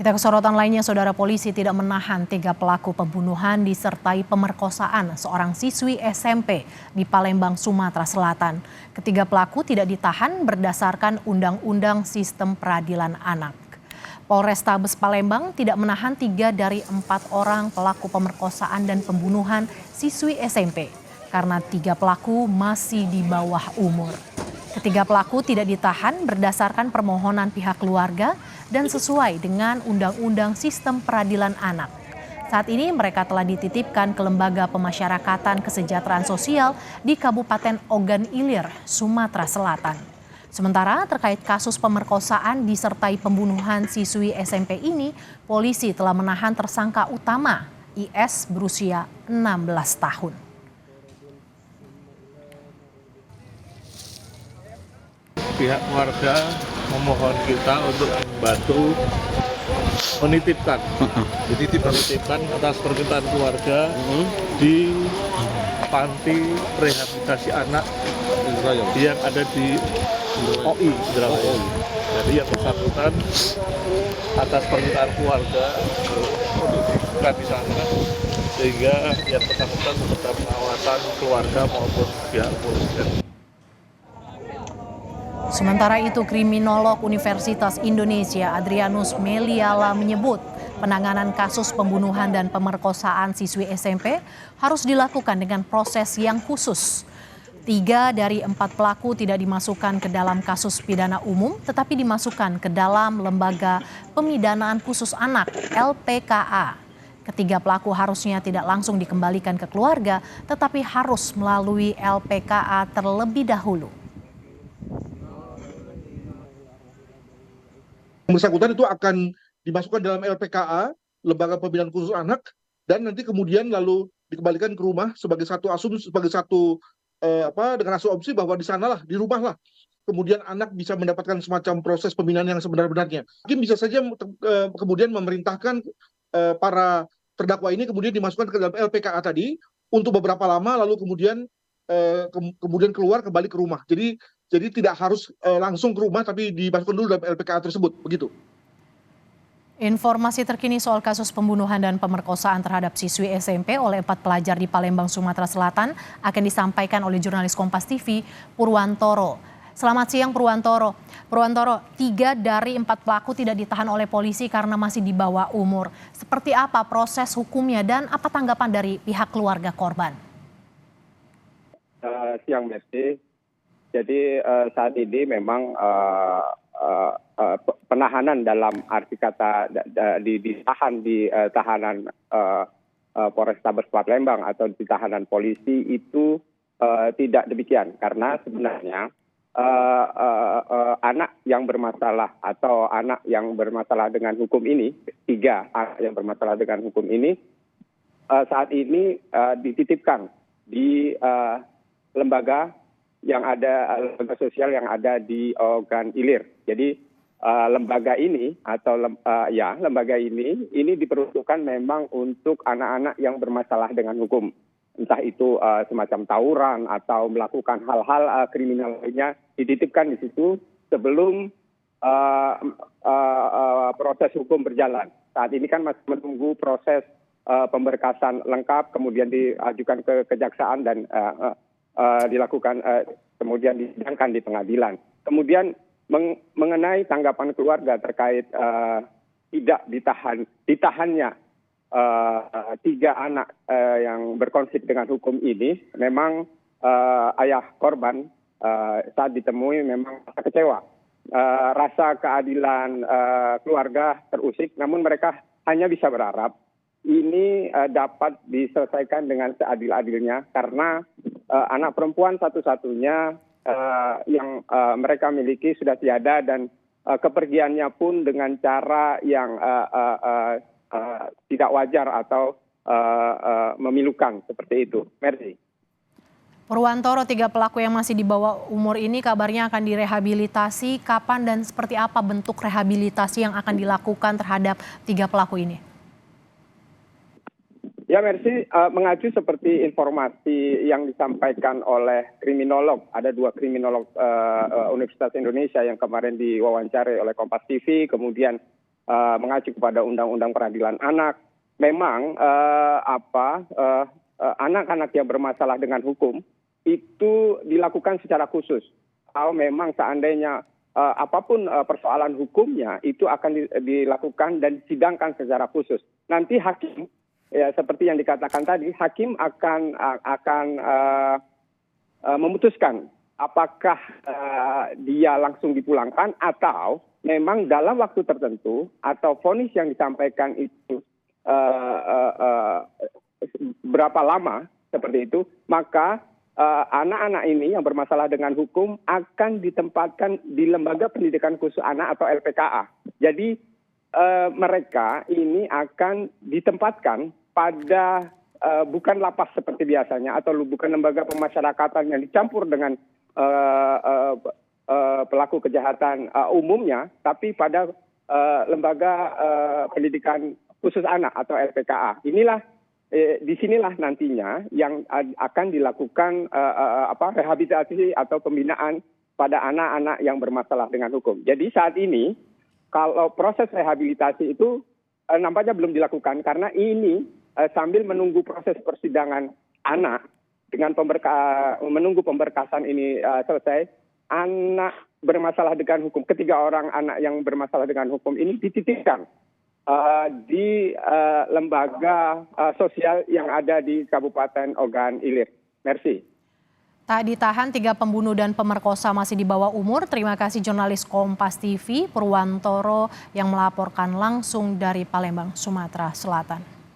Kita ke sorotan lainnya, saudara. Polisi tidak menahan 3 pelaku pembunuhan disertai pemerkosaan seorang siswi SMP di Palembang, Sumatera Selatan. Ketiga pelaku tidak ditahan berdasarkan Undang-Undang Sistem Peradilan Anak. Polrestabes Palembang tidak menahan 3 dari 4 orang pelaku pemerkosaan dan pembunuhan siswi SMP karena 3 pelaku masih di bawah umur. Ketiga pelaku tidak ditahan berdasarkan permohonan pihak keluarga dan sesuai dengan Undang-Undang Sistem Peradilan Anak. Saat ini mereka telah dititipkan ke Lembaga Pemasyarakatan Kesejahteraan Sosial di Kabupaten Ogan Ilir, Sumatera Selatan. Sementara terkait kasus pemerkosaan disertai pembunuhan siswi SMP ini, polisi telah menahan tersangka utama, IS berusia 16 tahun. Pihak keluarga memohon kita untuk membantu menitipkan atas permintaan keluarga di panti rehabilitasi anak yang ada di OI Indramayu. Jadi yang bersangkutan atas permintaan keluarga menitipkan di sana, sehingga yang bersangkutan mendapat pengawasan keluarga maupun pihak kepolisian. Sementara itu, kriminolog Universitas Indonesia Adrianus Meliala menyebut penanganan kasus pembunuhan dan pemerkosaan siswi SMP harus dilakukan dengan proses yang khusus. 3 dari 4 pelaku tidak dimasukkan ke dalam kasus pidana umum, tetapi dimasukkan ke dalam Lembaga Pemidanaan Khusus Anak (LPKA). Ketiga pelaku harusnya tidak langsung dikembalikan ke keluarga, tetapi harus melalui LPKA terlebih dahulu. Bersangkutan itu akan dimasukkan dalam LPKA, Lembaga Pembinaan Khusus Anak, dan nanti kemudian lalu dikembalikan ke rumah sebagai satu asumsi, dengan asumsi bahwa di sanalah, di rumah lah, kemudian anak bisa mendapatkan semacam proses pembinaan yang sebenar-benarnya. Hakim bisa saja kemudian memerintahkan para terdakwa ini kemudian dimasukkan ke dalam LPKA tadi untuk beberapa lama, lalu kemudian keluar kembali ke rumah. Jadi tidak harus langsung ke rumah, tapi dimasukkan dulu dalam LPKA tersebut, begitu. Informasi terkini soal kasus pembunuhan dan pemerkosaan terhadap siswi SMP oleh 4 pelajar di Palembang, Sumatera Selatan akan disampaikan oleh jurnalis Kompas TV, Purwantoro. Selamat siang, Purwantoro. Purwantoro, 3 dari 4 pelaku tidak ditahan oleh polisi karena masih di bawah umur. Seperti apa proses hukumnya dan apa tanggapan dari pihak keluarga korban? Siang, Mercy. Jadi saat ini memang penahanan dalam arti kata ditahan di tahanan Polrestabes Palembang atau di tahanan polisi itu tidak demikian, karena sebenarnya anak yang bermasalah atau anak yang bermasalah dengan hukum ini, 3 anak yang bermasalah dengan hukum ini saat ini dititipkan di lembaga sosial yang ada di Ogan Ilir. Jadi lembaga ini lembaga ini diperuntukkan memang untuk anak-anak yang bermasalah dengan hukum. Entah itu semacam tawuran atau melakukan hal-hal kriminal lainnya, dititipkan di situ sebelum proses hukum berjalan. Saat ini kan masih menunggu proses pemberkasan lengkap, kemudian diajukan ke kejaksaan dan kemudian disidangkan di pengadilan. Kemudian mengenai tanggapan keluarga terkait tidak ditahannya 3 anak yang berkonflik dengan hukum ini, memang ayah korban saat ditemui memang kecewa. Rasa keadilan keluarga terusik, namun mereka hanya bisa berharap ini dapat diselesaikan dengan seadil-adilnya, karena anak perempuan satu-satunya yang mereka miliki sudah tiada, dan kepergiannya pun dengan cara yang tidak wajar atau memilukan seperti itu. Mercy. Purwantoro, 3 pelaku yang masih di bawah umur ini kabarnya akan direhabilitasi. Kapan dan seperti apa bentuk rehabilitasi yang akan dilakukan terhadap 3 pelaku ini? Ya, Mercy, mengacu seperti informasi yang disampaikan oleh kriminolog. Ada 2 kriminolog Universitas Indonesia yang kemarin diwawancari oleh Kompas TV, kemudian mengacu kepada Undang-Undang Peradilan Anak, memang anak-anak yang bermasalah dengan hukum itu dilakukan secara khusus. Kalau memang seandainya apapun persoalan hukumnya itu akan dilakukan dan disidangkan secara khusus. Nanti hakim, ya seperti yang dikatakan tadi, hakim akan memutuskan apakah dia langsung dipulangkan atau memang dalam waktu tertentu atau vonis yang disampaikan itu berapa lama seperti itu, maka anak-anak ini yang bermasalah dengan hukum akan ditempatkan di Lembaga Pendidikan Khusus Anak atau LPKA. Jadi mereka ini akan ditempatkan pada bukan lapas seperti biasanya atau bukan lembaga pemasyarakatan yang dicampur dengan pelaku kejahatan umumnya, tapi pada Lembaga Pendidikan Khusus Anak atau LPKA. Disinilah nantinya yang akan dilakukan rehabilitasi atau pembinaan pada anak-anak yang bermasalah dengan hukum. Jadi saat ini kalau proses rehabilitasi itu nampaknya belum dilakukan karena ini sambil menunggu proses persidangan anak dengan menunggu pemberkasan ini selesai, anak bermasalah dengan hukum, 3 orang anak yang bermasalah dengan hukum ini dititipkan di lembaga sosial yang ada di Kabupaten Ogan Ilir. Merci. Tak ditahan, 3 pembunuh dan pemerkosa masih di bawah umur. Terima kasih jurnalis Kompas TV Purwantoro yang melaporkan langsung dari Palembang, Sumatera Selatan.